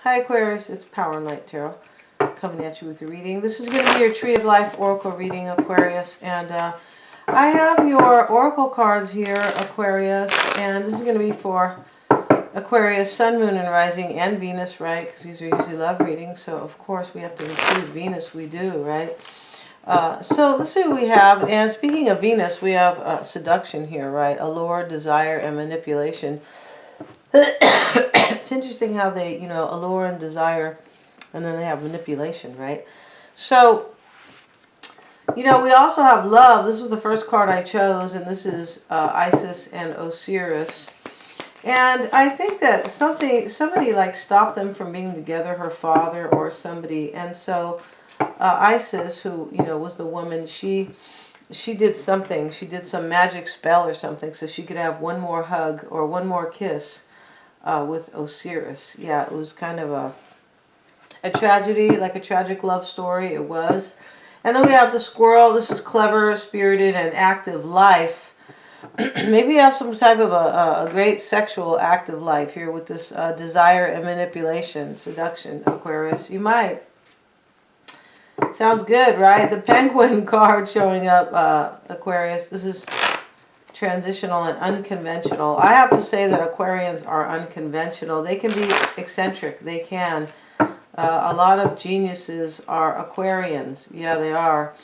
Hi Aquarius, it's Power and Light Tarot coming at you with a reading. This is going to be your Tree of Life Oracle reading, Aquarius. And I have your Oracle cards here, Aquarius. And this is going to be for Aquarius, Sun, Moon, and Rising, and Venus, right? Because these are usually love readings. So, of course, we have to include Venus. We do, right? So let's see what we have. And speaking of Venus, we have seduction here, right? Allure, desire, and manipulation. It's interesting how they, allure and desire, and then they have manipulation, right? So, we also have love. This was the first card I chose, and this is Isis and Osiris. And I think that somebody like stopped them from being together, her father or somebody. And so Isis, who, was the woman, she did something. She did some magic spell or something so she could have one more hug or one more kiss with Osiris. Yeah, it was kind of a tragedy, like a tragic love story. It was. And then we have the squirrel. This is clever, spirited, and active life. Maybe you have some type of a great sexual active life here with this desire and manipulation, seduction, Aquarius. You might. Sounds good, right? The penguin card showing up, Aquarius. This is transitional and unconventional. I have to say that Aquarians are unconventional. They can be eccentric. They can. A lot of geniuses are Aquarians. Yeah, they are.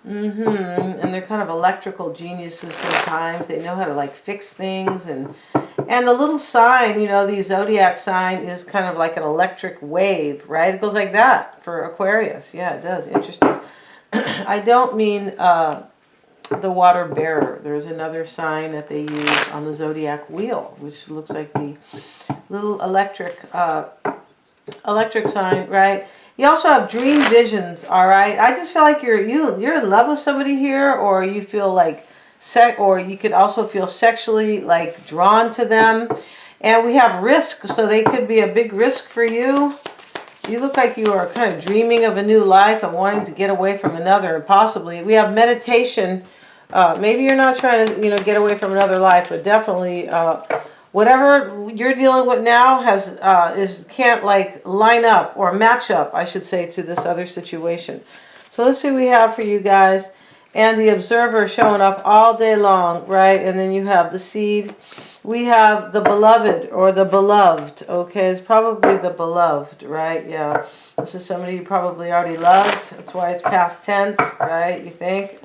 And they're kind of electrical geniuses sometimes. They know how to like fix things. And the little sign, the zodiac sign is kind of like an electric wave, right? It goes like that for Aquarius. Yeah, it does. Interesting. I don't mean the water bearer. There's another sign that they use on the zodiac wheel, which looks like the little electric sign, right? You also have dream visions, all right? I just feel like you're in love with somebody here, or you feel like or you could also feel sexually like drawn to them. And we have risk, so they could be a big risk for you. You look like you are kind of dreaming of a new life and wanting to get away from another, and possibly we have meditation. Maybe you're not trying to, get away from another life, but definitely whatever you're dealing with now can't like line up or match up, I should say, to this other situation. So let's see what we have for you guys. And the observer showing up all day long, right? And then you have the seed. We have the beloved or the beloved, okay? It's probably the beloved, right? Yeah. This is somebody you probably already loved. That's why it's past tense, right? You think?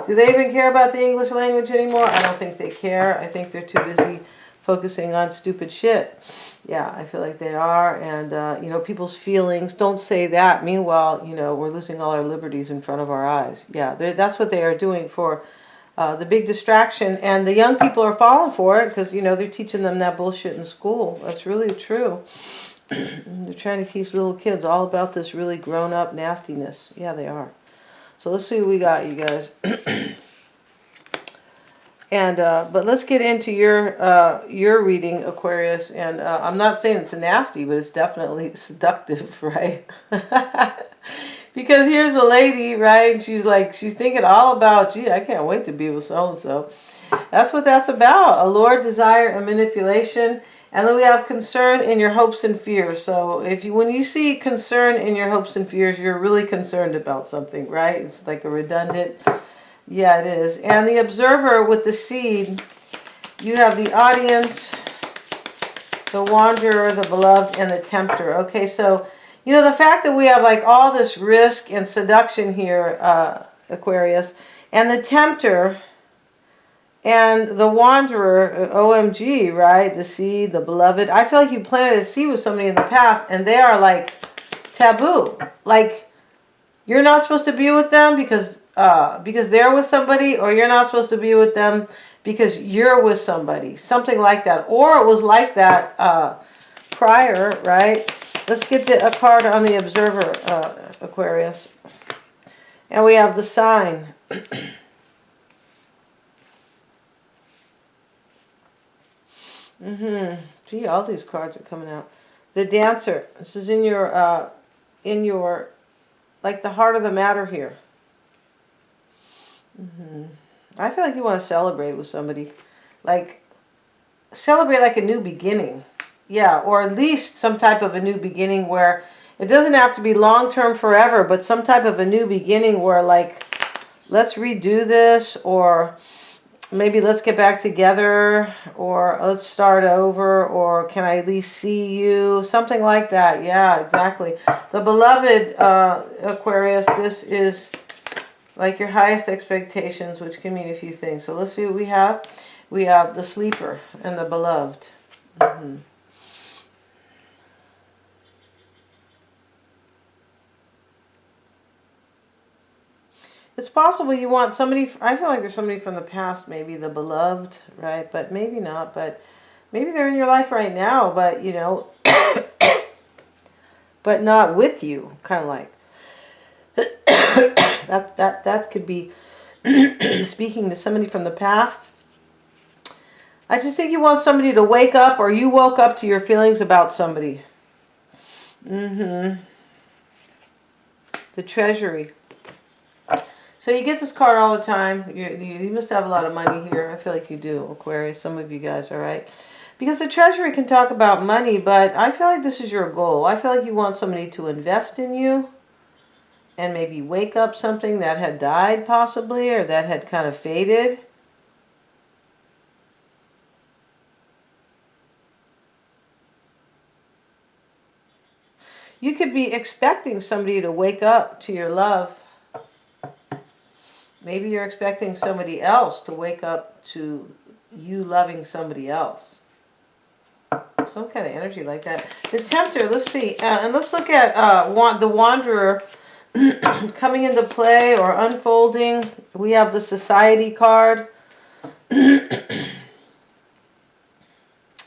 Do they even care about the English language anymore? I don't think they care. I think they're too busy focusing on stupid shit. Yeah, I feel like they are. And, people's feelings, don't say that. Meanwhile, we're losing all our liberties in front of our eyes. Yeah, that's what they are doing for the big distraction. And the young people are falling for it because, they're teaching them that bullshit in school. That's really true. They're trying to teach little kids all about this really grown-up nastiness. Yeah, they are. So let's see what we got, you guys. And but let's get into your reading, Aquarius. And I'm not saying it's nasty, but it's definitely seductive, right? Because here's the lady, right? And she's thinking all about, gee, I can't wait to be with so-and-so. That's what that's about. Allure, desire, and manipulation. And then we have concern in your hopes and fears. So when you see concern in your hopes and fears, you're really concerned about something, right? It's like a redundant. Yeah, it is. And the observer with the seed, you have the audience, the wanderer, the beloved, and the tempter. Okay, so, the fact that we have like all this risk and seduction here, Aquarius, and the tempter and the wanderer, OMG, right? The seed, the beloved. I feel like you planted a seed with somebody in the past and they are like taboo. Like you're not supposed to be with them because they're with somebody, or you're not supposed to be with them because you're with somebody. Something like that. Or it was like that prior, right? Let's get a card on the observer, Aquarius. And we have the sign. Gee, all these cards are coming out. The dancer. This is in your like the heart of the matter here. I feel like you want to celebrate with somebody. Like, celebrate like a new beginning. Yeah, or at least some type of a new beginning where it doesn't have to be long-term forever, but some type of a new beginning where like, let's redo this, or maybe let's get back together, or let's start over, or can I at least see you? Something like that. Yeah, exactly. The beloved Aquarius, this is like your highest expectations, which can mean a few things. So let's see what we have. We have the sleeper and the beloved. Mm-hmm. It's possible you want somebody, I feel like there's somebody from the past, maybe the beloved, right? But maybe not, but maybe they're in your life right now, but you know, but not with you, kind of like. that could be speaking to somebody from the past. I just think you want somebody to wake up, or you woke up to your feelings about somebody. The treasury. So you get this card all the time. You must have a lot of money here. I feel like you do, Aquarius. Some of you guys, all right? Because the treasury can talk about money, but I feel like this is your goal. I feel like you want somebody to invest in you and maybe wake up something that had died possibly, or that had kind of faded. You could be expecting somebody to wake up to your love. Maybe you're expecting somebody else to wake up to you loving somebody else. Some kind of energy like that. The Tempter, let's see. And let's look at the Wanderer coming into play or unfolding. We have the Society card. You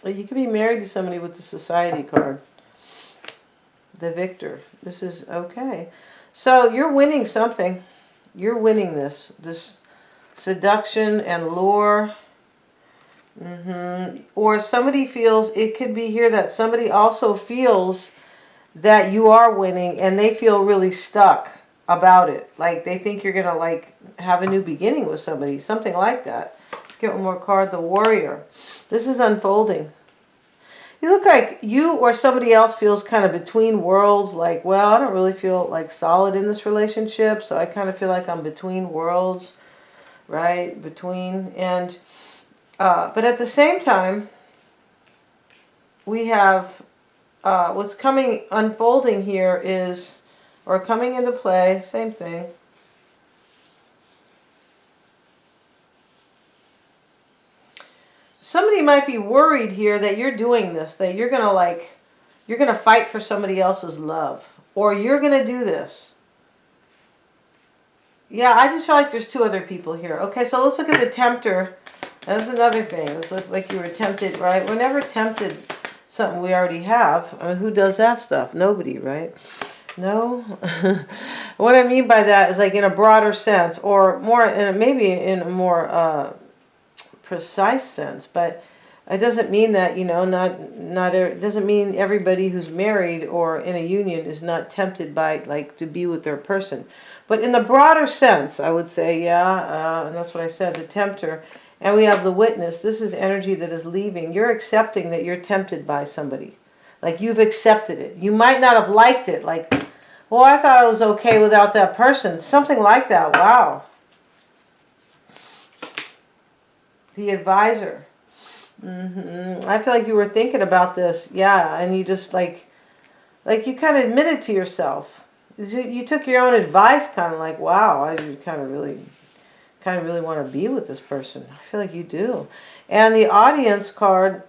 could be married to somebody with the Society card. The Victor. This is okay. So you're winning something. You're winning this seduction and lure. Or somebody feels, it could be here that somebody also feels that you are winning and they feel really stuck about it. Like they think you're going to like have a new beginning with somebody. Something like that. Let's get one more card. The Warrior. This is unfolding. You look like you or somebody else feels kind of between worlds, like, well, I don't really feel like solid in this relationship, so I kind of feel like I'm between worlds, right? Between, and, but at the same time, we have what's coming, unfolding here is, or coming into play, same thing. Somebody might be worried here that you're doing this, that you're going to like, you're going to fight for somebody else's love, or you're going to do this. Yeah, I just feel like there's two other people here. Okay, so let's look at the Tempter. That's another thing. This looks like you were tempted, right? We're never tempted something we already have. I mean, who does that stuff? Nobody, right? No? What I mean by that is like in a broader sense, or more, maybe in a more precise sense, but it doesn't mean that, you know, it doesn't mean everybody who's married or in a union is not tempted by like to be with their person. But in the broader sense, I would say, yeah, and that's what I said, the Tempter. And we have the Witness. This is energy that is leaving. You're accepting that you're tempted by somebody. Like you've accepted it. You might not have liked it. Like, well, I thought I was okay without that person. Something like that. Wow. The Advisor. I feel like you were thinking about this. Yeah, and you just like you kind of admitted to yourself. You took your own advice, kind of like, wow, I kind of really want to be with this person. I feel like you do. And the Audience card,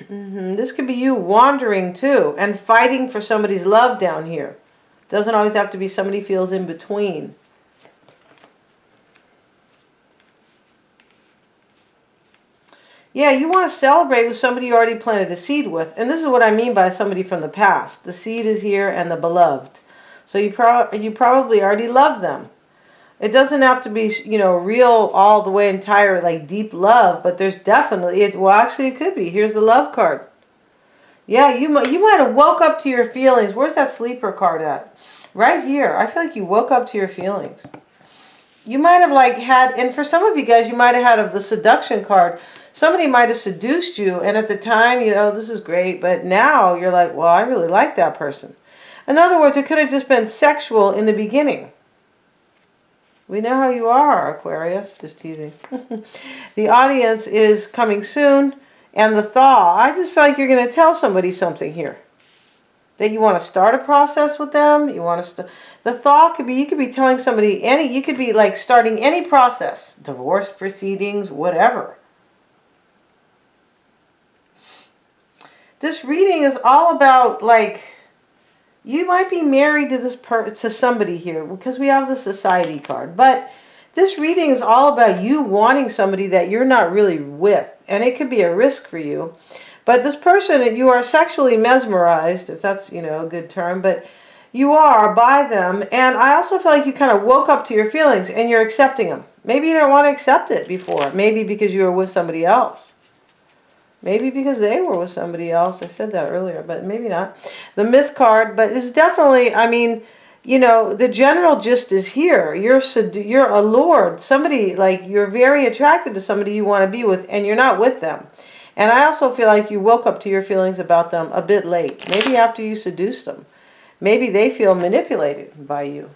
this could be you wandering too and fighting for somebody's love down here. Doesn't always have to be somebody feels in between. Yeah, you want to celebrate with somebody you already planted a seed with. And this is what I mean by somebody from the past. The seed is here and the beloved. So you probably already love them. It doesn't have to be, you know, real all the way entire, like deep love. But there's definitely, well, actually it could be. Here's the Love card. Yeah, you might have woke up to your feelings. Where's that Sleeper card at? Right here. I feel like you woke up to your feelings. you might have like had, and for some of you guys, you might have had of the seduction card. Somebody might have seduced you, and at the time, you know, this is great, but now you're like, well, I really like that person. In other words, it could have just been sexual in the beginning. We know how you are, Aquarius. Just teasing. The audience is coming soon, and the thaw. I just feel like you're going to tell somebody something here. That you want to start a process with them. You want to the thaw could be, you could be telling somebody you could be like starting any process. Divorce proceedings, whatever. This reading is all about, like, you might be married to to somebody here because we have the Society card. But this reading is all about you wanting somebody that you're not really with. And it could be a risk for you. But this person, you are sexually mesmerized, if that's, you know, a good term. But you are by them. And I also feel like you kind of woke up to your feelings and you're accepting them. Maybe you didn't want to accept it before. Maybe because you were with somebody else. Maybe because they were with somebody else. I said that earlier, but maybe not. The Myth card, but it's definitely, I mean, you know, the general gist is here. You're allured. Somebody, like, you're very attracted to somebody you want to be with, and you're not with them. And I also feel like you woke up to your feelings about them a bit late. Maybe after you seduced them. Maybe they feel manipulated by you.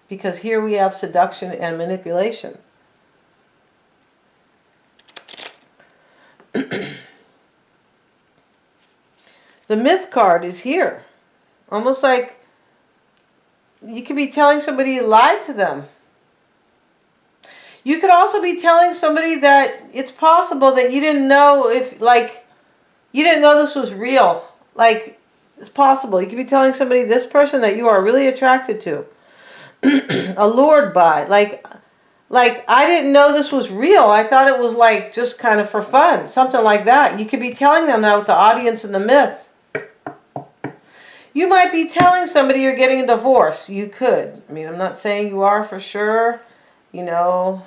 Because here we have seduction and manipulation. The Myth card is here. Almost like you could be telling somebody you lied to them. You could also be telling somebody that it's possible that you didn't know if, like, you didn't know this was real. Like, it's possible. You could be telling somebody, this person that you are really attracted to, allured by. Like, I didn't know this was real. I thought it was, like, just kind of for fun. Something like that. You could be telling them that with the audience in the Myth. You might be telling somebody you're getting a divorce. You could. I mean, I'm not saying you are for sure, you know,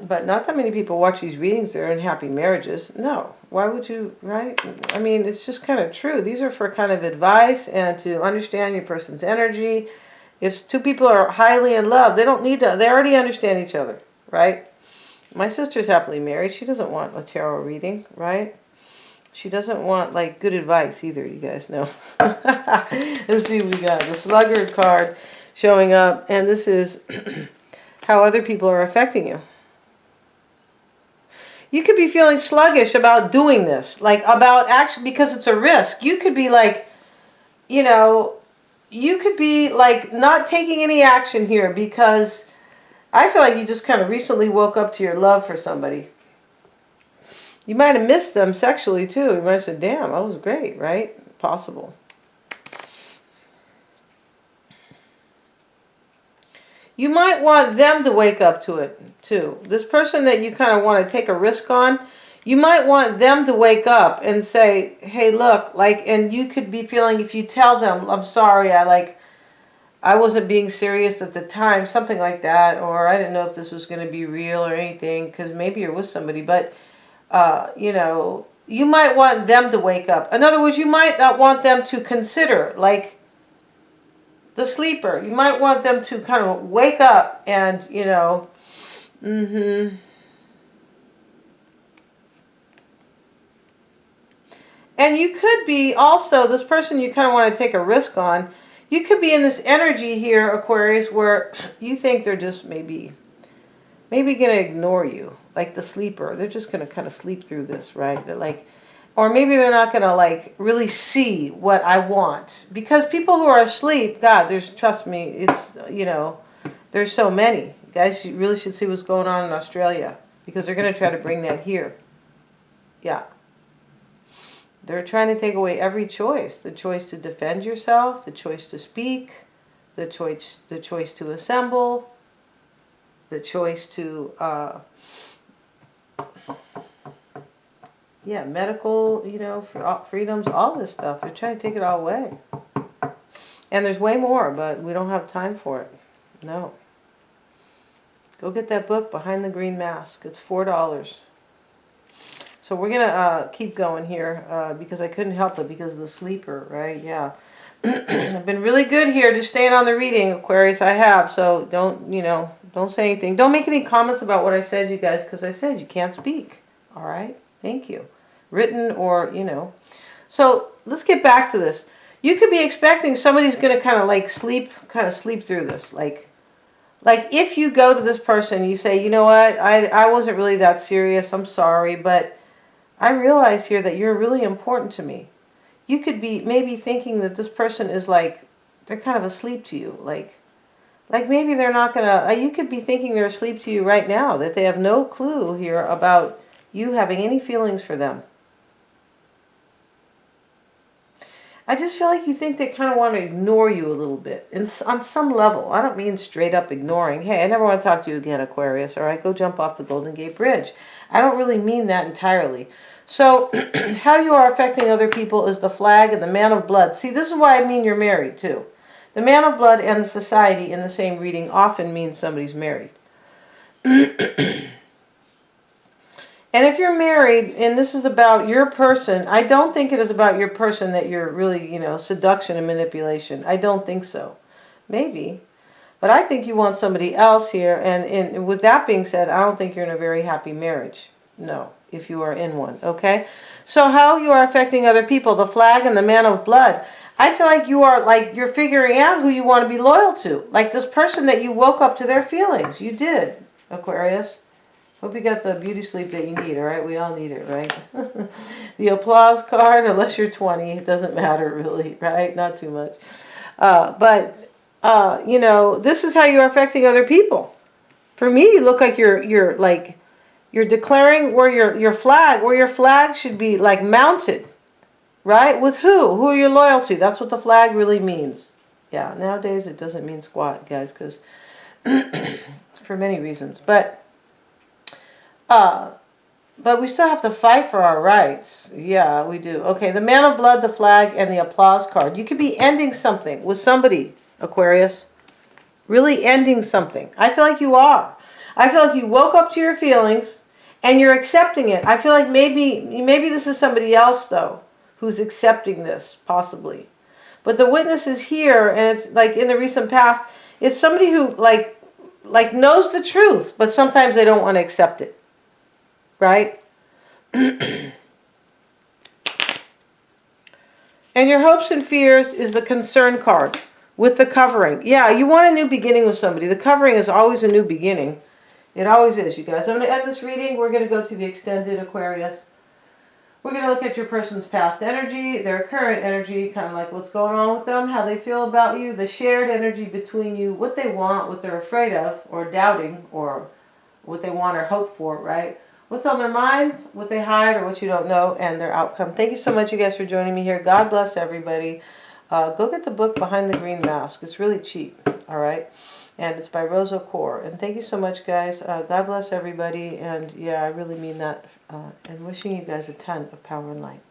but not that many people watch these readings. They're in happy marriages. No. Why would you, right? I mean, it's just kind of true. These are for kind of advice and to understand your person's energy. If two people are highly in love, they don't need to, they already understand each other, right? My sister's happily married. She doesn't want a tarot reading, right? She doesn't want, like, good advice either, you guys know. Let's see what we got. The Sluggard card showing up. And this is how other people are affecting you. You could be feeling sluggish about doing this. Like, about actually, because it's a risk. You could be like, you know, you could be like not taking any action here because I feel like you just kind of recently woke up to your love for somebody. You might have missed them sexually too. You might have said, damn, that was great, right? Possible. You might want them to wake up to it too. This person that you kind of want to take a risk on, you might want them to wake up and say, hey, look, like, and you could be feeling, if you tell them, I'm sorry, I wasn't being serious at the time, something like that, or I didn't know if this was going to be real or anything, because maybe you're with somebody, but you know, you might want them to wake up. In other words, you might not want them to consider, like the sleeper. You might want them to kind of wake up and, you know, And you could be also, this person you kind of want to take a risk on, you could be in this energy here, Aquarius, where you think they're just maybe going to ignore you. Like the sleeper. They're just going to kind of sleep through this, right? They're like, or maybe they're not going to like really see what I want. Because people who are asleep, God, trust me, it's, you know, there's so many. Guys, you really should see what's going on in Australia. Because they're going to try to bring that here. Yeah. They're trying to take away every choice. The choice to defend yourself, the choice to speak, the choice to assemble, the choice to, yeah, medical, you know, freedoms, all this stuff. They're trying to take it all away. And there's way more, but we don't have time for it. No. Go get that book, Behind the Green Mask. It's $4. So we're going to keep going here because I couldn't help it because of the sleeper, right? Yeah. I've been really good here just staying on the reading, Aquarius. I have. So don't Don't say anything. Don't make any comments about what I said, you guys, because I said you can't speak. All right? Thank you. Written or, you know. So let's get back to this. You could be expecting somebody's going to kind of like sleep through this. Like if you go to this person, you say, you know what, I wasn't really that serious. I'm sorry, but I realize here that you're really important to me. You could be maybe thinking that this person is like, they're kind of asleep to you. Like maybe they're not going to, you could be thinking they're asleep to you right now, that they have no clue here about you having any feelings for them. I just feel like you think they kind of want to ignore you a little bit. On some level. I don't mean straight up ignoring. Hey, I never want to talk to you again, Aquarius. All right, go jump off the Golden Gate Bridge. I don't really mean that entirely. So, how you are affecting other people is the flag and the man of blood. See, this is why I mean you're married, too. The man of blood and the society in the same reading often means somebody's married. And if you're married, and this is about your person, I don't think it is about your person that you're really, you know, seduction and manipulation. I don't think so. Maybe. But I think you want somebody else here. And with that being said, I don't think you're in a very happy marriage. No, if you are in one. Okay? So how you are affecting other people, the flag and the man of blood. I feel like you're figuring out who you want to be loyal to. Like this person that you woke up to their feelings. You did, Aquarius. Hope you got the beauty sleep that you need, all right? We all need it, right? The applause card, unless you're 20, it doesn't matter really, right? Not too much. You know, this is how you're affecting other people. For me, you look like you're declaring where your flag should be like mounted, right? With who? Who are you loyal to? That's what the flag really means. Yeah, nowadays it doesn't mean squat, guys, because for many reasons. But we still have to fight for our rights. Yeah, we do. Okay, the man of blood, the flag, and the applause card. You could be ending something with somebody, Aquarius. Really ending something. I feel like you are. I feel like you woke up to your feelings and you're accepting it. I feel like maybe this is somebody else, though, who's accepting this, possibly. But the witness is here, and it's like in the recent past, it's somebody who like knows the truth, but sometimes they don't want to accept it. Right? And your hopes and fears is the concern card with the covering. Yeah, you want a new beginning with somebody. The covering is always a new beginning. It always is, you guys. I'm going to end this reading. We're going to go to the extended Aquarius. We're going to look at your person's past energy, their current energy, kind of like what's going on with them, how they feel about you, the shared energy between you, what they want, what they're afraid of, or doubting, or what they want or hope for, right? What's on their mind, what they hide, or what you don't know, and their outcome. Thank you so much, you guys, for joining me here. God bless everybody. Go get the book Behind the Green Mask. It's really cheap, all right? And it's by Rosa Core. And thank you so much, guys. God bless everybody. And, yeah, I really mean that. And wishing you guys a ton of power and light.